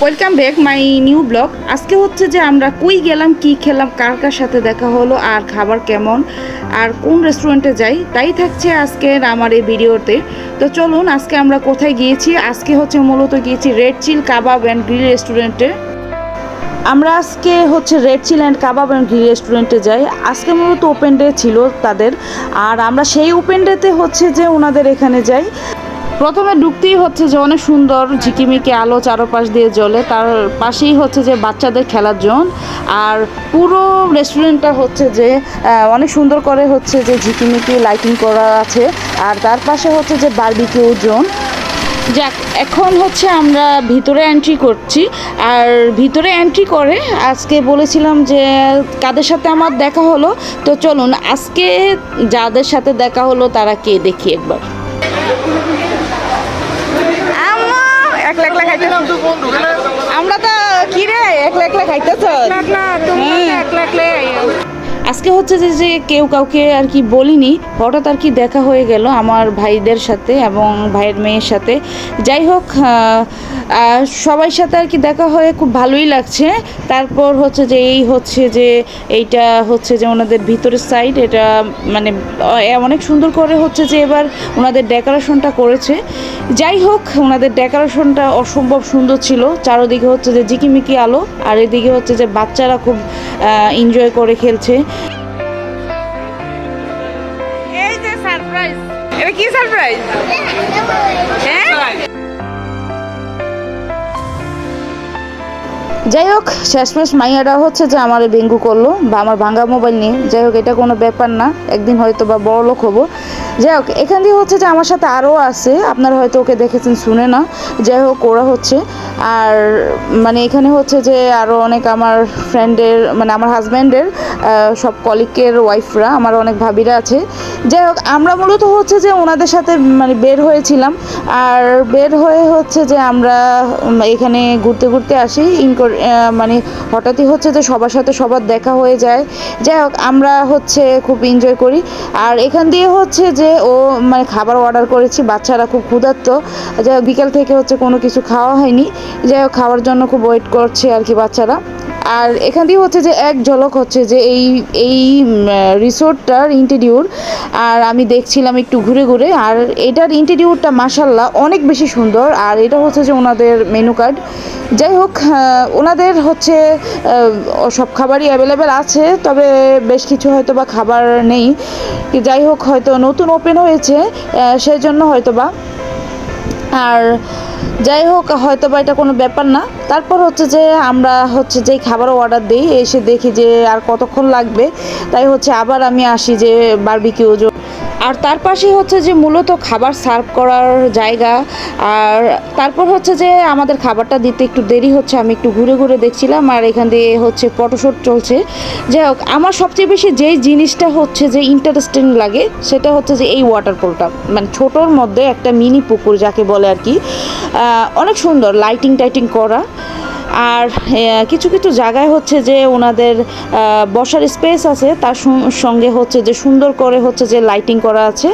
Welcome back my new blog. আজকে হচ্ছে যে আমরা কই গেলাম, কি খেলাম, কার কার সাথে দেখা হলো, আর খাবার কেমন, আর কোন রেস্টুরেন্টে যাই, তাই থাকছে আজকের আমার এই ভিডিওতে। তো চলুন আজকে আমরা কোথায় গিয়েছি। আজকে হচ্ছে মূলত গিয়েছি red chilli kebab and grill রেস্টুরেন্টে। আমরা আজকে হচ্ছে red chilli and kebab and grill রেস্টুরেন্টে যাই। আজকে মূলত ওপেন ডে ছিল তাদের, আর আমরা সেই ওপেন ডেতে হচ্ছে যে ওনাদের এখানে যাই। প্রথমে ঢুকতেই হচ্ছে যে অনেক সুন্দর ঝিকিমিকি আলো চারপাশ দিয়ে জ্বলে, তার পাশেই হচ্ছে যে বাচ্চাদের খেলার জোন। আর পুরো রেস্টুরেন্টটা হচ্ছে যে অনেক সুন্দর করে হচ্ছে যে ঝিকিমিকি লাইটিং করা আছে। আর তার পাশে হচ্ছে যে বারবিকিউ জোন। যাক, এখন হচ্ছে আমরা ভিতরে এন্ট্রি করছি। আর ভিতরে এন্ট্রি করে আজকে বলেছিলাম যে কাদের সাথে আমার দেখা হলো। তো চলুন আজকে যাদের সাথে দেখা হলো তারা কে দেখি একবার। আমরা তো কি রে একলা একলা খাইতেছ। আজকে হচ্ছে যে কেউ কাউকে আর কি বলিনি, হঠাৎ আর কি দেখা হয়ে গেল আমার ভাইদের সাথে এবং ভাইয়ের মেয়ের সাথে। যাই হোক, সবার সাথে আর কি দেখা হয়ে খুব ভালোই লাগছে। তারপর হচ্ছে যে এইটা হচ্ছে যে ওনাদের ভিতরের সাইড, এটা মানে অনেক সুন্দর করে হচ্ছে যে এবার ওনাদের ডেকোরেশনটা করেছে। যাই হোক, ওনাদের ডেকোরেশনটা অসম্ভব সুন্দর ছিল। চারোদিকে হচ্ছে যে ঝিকিমিকি আলো, আর এদিকে হচ্ছে যে বাচ্চারা খুব এনজয় করে খেলছে। এই যে সারপ্রাইজ, এটা কি সারপ্রাইজ? হ্যাঁ, যাই হোক, শেষমেশ মাইয়ারা হচ্ছে যে আমার ডেঙ্গু করলো বা আমার ভাঙা মোবাইল নিয়ে। যাই হোক, এটা কোনো ব্যাপার না, একদিন হয়তো বা বড় লোক হবো। যাই হোক, এখান দিয়ে হচ্ছে যে আমার সাথে আরও আছে, আপনারা হয়তো ওকে দেখেছেন, শুনে না। যাই হোক, ওরা হচ্ছে আর মানে এখানে হচ্ছে যে আরও অনেক আমার ফ্রেন্ডের মানে আমার হাজব্যান্ডের সব কলিগের ওয়াইফরা, আমার অনেক ভাবিরা আছে। যাই হোক, আমরা মূলত হচ্ছে যে ওনাদের সাথে মানে বের হয়েছিলাম। আর বের হয়ে হচ্ছে যে আমরা এখানে ঘুরতে ঘুরতে আসি। মানে হঠাৎই হচ্ছে যে সবার সাথে সবার দেখা হয়ে যায়। যাই হোক, আমরা হচ্ছে খুব এনজয় করি। আর এখান দিয়ে হচ্ছে যে মানে খাবার অর্ডার করেছি, বাচ্চারা খুব ক্ষুধার্ত। যাই হোক, বিকাল থেকে হচ্ছে কোনো কিছু খাওয়া হয়নি। যাই হোক, খাওয়ার জন্য খুব ওয়েট করছে আর কি বাচ্চারা। আর এখান দিয়ে হচ্ছে যে এক ঝলক হচ্ছে যে এই রিসোর্টটার ইন্টেরিয়র। আর আমি দেখছিলাম একটু ঘুরে ঘুরে, আর এটার ইন্টেরিয়রটা মাশাল্লাহ অনেক বেশি সুন্দর। আর এটা হচ্ছে যে ওনাদের মেনু কার্ড। যাই হোক, ওনাদের হচ্ছে সব খাবারই অ্যাভেলেবেল আছে, তবে বেশ কিছু হয়তো বা খাবার নেই। যাই হোক, হয়তো নতুন ওপেন হয়েছে সেই জন্য হয়তো বা। আর যাই হোক, হয়তো বা এটা কোনো ব্যাপার না। তারপর হচ্ছে যে আমরা হচ্ছে যেই খাবারও অর্ডার দিই, এসে দেখি যে আর কতক্ষণ লাগবে, তাই হচ্ছে আবার আমি আসি যে বারবিকিউ। আর তার পাশে হচ্ছে যে মূলত খাবার সার্ভ করার জায়গা। আর তারপর হচ্ছে যে আমাদের খাবারটা দিতে একটু দেরি হচ্ছে, আমি একটু ঘুরে ঘুরে দেখছিলাম। আর এখান দিয়ে হচ্ছে ফটোশ্যুট চলছে। যাই হোক, আমার সবচেয়ে বেশি যেই জিনিসটা হচ্ছে যে ইন্টারেস্টিং লাগে সেটা হচ্ছে যে এই ওয়াটারফলটা, মানে ছোটোর মধ্যে একটা মিনি পুকুর যাকে বলে আর কি। অনেক সুন্দর লাইটিং টাইটিং করা। আর কিছু কিছু জায়গায় হচ্ছে যে ওনাদের বসার স্পেস আছে, তার সঙ্গে হচ্ছে যে সুন্দর করে হচ্ছে যে লাইটিং করা আছে।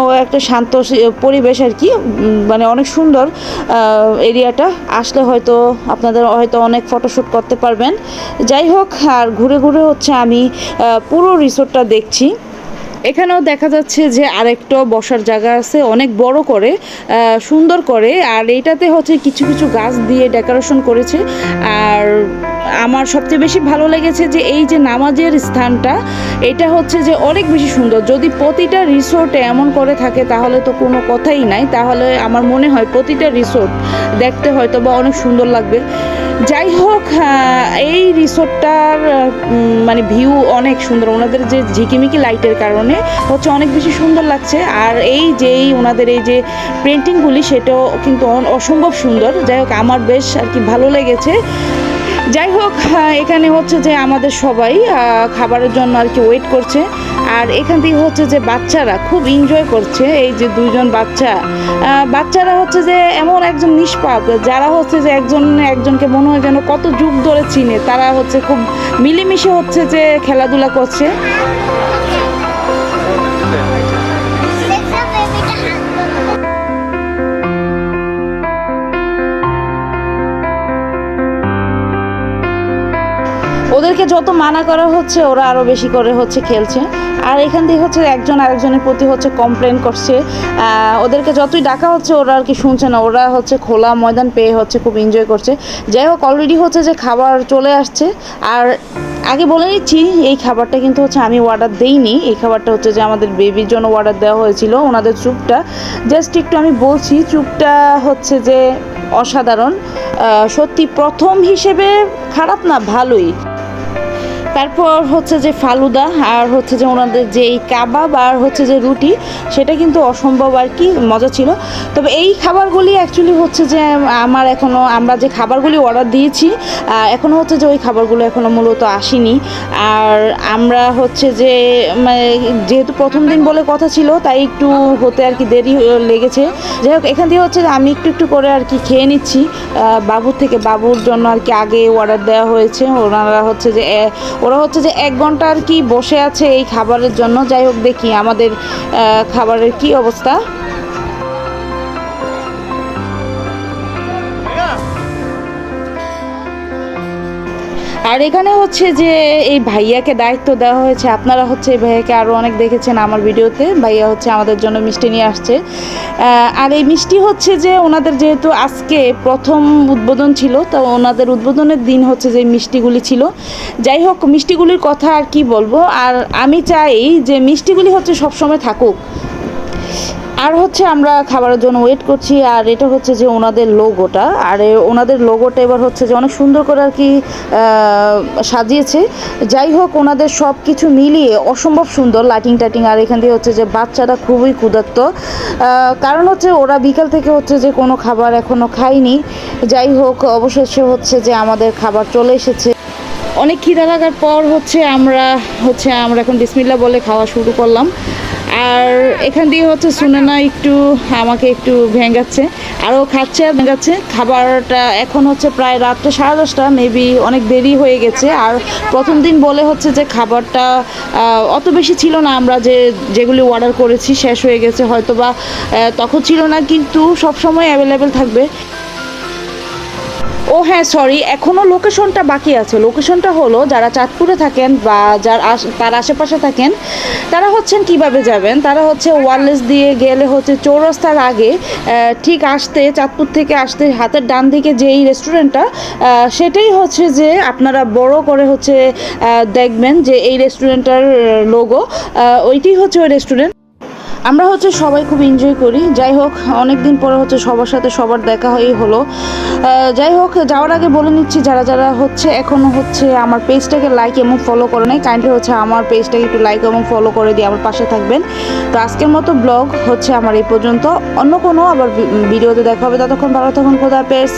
ও একটা শান্ত পরিবেশ আর কি, মানে অনেক সুন্দর এরিয়াটা। আসলে হয়তো আপনাদের হয়তো অনেক ফটোশ্যুট করতে পারবেন। যাই হোক, আর ঘুরে ঘুরে হচ্ছে আমি পুরো রিসোর্টটা দেখছি। এখানেও দেখা যাচ্ছে যে আরেকটা বসার জায়গা আছে, অনেক বড় করে সুন্দর করে। আর এইটাতে হচ্ছে কিছু কিছু গাছ দিয়ে ডেকোরেশন করেছে। আর আমার সবচেয়ে বেশি ভালো লেগেছে যে এই যে নামাজের স্থানটা, এটা হচ্ছে যে অনেক বেশি সুন্দর। যদি প্রতিটা রিসোর্টে এমন করে থাকে তাহলে তো কোনো কথাই নাই। তাহলে আমার মনে হয় প্রতিটা রিসোর্ট দেখতে হয়তো বা অনেক সুন্দর লাগবে। যাই হোক, এই রিসোর্টটার মানে ভিউ অনেক সুন্দর, ওনাদের যে ঝিকিমিকি লাইটের কারণে হচ্ছে অনেক বেশি সুন্দর লাগছে। আর ওনাদের এই যে পেন্টিংগুলি, সেটাও কিন্তু অসম্ভব সুন্দর। যাই হোক, আমার বেশ আর কি ভালো লেগেছে। যাই হোক, এখানে হচ্ছে যে আমাদের সবাই খাবারের জন্য আর কি ওয়েট করছে। আর এখান থেকে হচ্ছে যে বাচ্চারা খুব এনজয় করছে। এই যে দুইজন বাচ্চারা হচ্ছে যে এমন একজন নিষ্পাপ, যারা হচ্ছে যে একজনকে মনে হয় যেন কত যুগ ধরে চিনে। তারা হচ্ছে খুব মিলেমিশে হচ্ছে যে খেলাধুলা করছে। ওদেরকে যত মানা করা হচ্ছে ওরা আরও বেশি করে হচ্ছে খেলছে। আর এখান থেকে হচ্ছে একজন আরেকজনের প্রতি হচ্ছে কমপ্লেন করছে, ওদেরকে যতই ডাকা হচ্ছে ওরা আর কি শুনছে না, ওরা হচ্ছে খোলা ময়দান পেয়ে হচ্ছে খুব এনজয় করছে। যাই হোক, অলরেডি হচ্ছে যে খাবার চলে আসছে। আর আগে বলে নিচ্ছি, এই খাবারটা কিন্তু হচ্ছে আমি অর্ডার দেইনি, এই খাবারটা হচ্ছে যে আমাদের বেবির জন্য অর্ডার দেওয়া হয়েছিল। ওনাদের স্যুপটা জাস্ট একটু আমি বলছি, স্যুপটা হচ্ছে যে অসাধারণ, সত্যি প্রথম হিসেবে খারাপ না, ভালোই। তারপর হচ্ছে যে ফালুদা আর হচ্ছে যে ওনাদের যে এই কাবাব আর হচ্ছে যে রুটি, সেটা কিন্তু অসম্ভব আর কি মজা ছিল। তবে এই খাবারগুলি অ্যাকচুয়ালি হচ্ছে যে আমরা যে খাবারগুলি অর্ডার দিয়েছি এখনও হচ্ছে যে ওই খাবারগুলো এখনও মূলত আসেনি। আর আমরা হচ্ছে যে মানে যেহেতু প্রথম দিন বলে কথা ছিল, তাই একটু হতে আর কি দেরি লেগেছে। যাই হোক, এখান থেকে হচ্ছে আমি একটু করে আর কি খেয়ে নিচ্ছি। বাবুর জন্য আর কি আগে অর্ডার দেওয়া হয়েছে। ওরা হচ্ছে যে 1 ঘন্টা আর কি বসে আছে এই খাবারের জন্য। যাই হোক, দেখি আমাদের খাবারের কি অবস্থা। আর এখানে হচ্ছে যে এই ভাইয়াকে দায়িত্ব দেওয়া হয়েছে। আপনারা হচ্ছে এই ভাইয়াকে আরও অনেক দেখেছেন আমার ভিডিওতে। ভাইয়া হচ্ছে আমাদের জন্য মিষ্টি নিয়ে আসছে। আর এই মিষ্টি হচ্ছে যে ওনাদের যেহেতু আজকে প্রথম উদ্বোধন ছিল, তো ওনাদের উদ্বোধনের দিন হচ্ছে যে মিষ্টিগুলি ছিল। যাই হোক, মিষ্টিগুলির কথা আর কি বলবো। আর আমি চাই যে মিষ্টিগুলি হচ্ছে সবসময় থাকুক। আর হচ্ছে আমরা খাবারের জন্য ওয়েট করছি। আর এটা হচ্ছে যে ওনাদের লোগোটা, আর ওনাদের লোগোটা এবার হচ্ছে যে অনেক সুন্দর করে আর কি সাজিয়েছে। যাই হোক, ওনাদের সব কিছু মিলিয়ে অসম্ভব সুন্দর লাইটিং। আর এখান দিয়ে হচ্ছে যে বাচ্চাটা খুবই ক্ষুধার্ত, কারণ হচ্ছে ওরা বিকাল থেকে হচ্ছে যে কোনো খাবার এখনও খায়নি। যাই হোক, অবশেষে হচ্ছে যে আমাদের খাবার চলে এসেছে। অনেক খিদা লাগার পর হচ্ছে আমরা এখন বিসমিল্লাহ বলে খাওয়া শুরু করলাম। আর এখান দিয়ে হচ্ছে সুনানা আমাকে একটু ভেঙাচ্ছে, আরও খাচ্ছে আর ভেঙাচ্ছে। খাবারটা এখন হচ্ছে প্রায় রাত্রে 10:30, মেবি অনেক দেরি হয়ে গেছে। আর প্রথম দিন বলে হচ্ছে যে খাবারটা অত বেশি ছিল না, আমরা যেগুলি অর্ডার করেছি শেষ হয়ে গেছে হয়তো বা তখন ছিল না, কিন্তু সবসময় অ্যাভেলেবেল থাকবে। ও হ্যাঁ, সরি, এখনও লোকেশনটা বাকি আছে। লোকেশনটা হলো, যারা চাঁদপুরে থাকেন বা তার আশেপাশে থাকেন, তারা হচ্ছেন কিভাবে যাবেন, তারা হচ্ছে ওয়ারলেস দিয়ে গেলে হচ্ছে চৌরাস্তার আগে ঠিক চাঁদপুর থেকে আসতে হাতের ডান দিকে যে এই রেস্টুরেন্টটা, সেটাই হচ্ছে যে আপনারা বড় করে হচ্ছে দেখবেন যে এই রেস্টুরেন্টটার লোগো, ওইটাই হচ্ছে ওই রেস্টুরেন্ট। আমরা হচ্ছে সবাই খুব এনজয় করি। যাই হোক, অনেক দিন পরে হচ্ছে সবার সাথে সবার দেখা হলো। যাই হোক, যাওয়ার আগে বলে নিচ্ছি, যারা হচ্ছে এখনও হচ্ছে আমার পেজটাকে লাইক এবং ফলো করে নাই, কাইন্ডলি হচ্ছে আমার পেজটাকে একটু লাইক এবং ফলো করে দিয়ে আমার পাশে থাকবেন। তো আজকের মতো ব্লগ হচ্ছে আমার এই পর্যন্ত। অন্য কোনো আবার ভিডিওতে দেখা হবে। ততক্ষণ ভালো থাকুন। খোদা হাফেজ।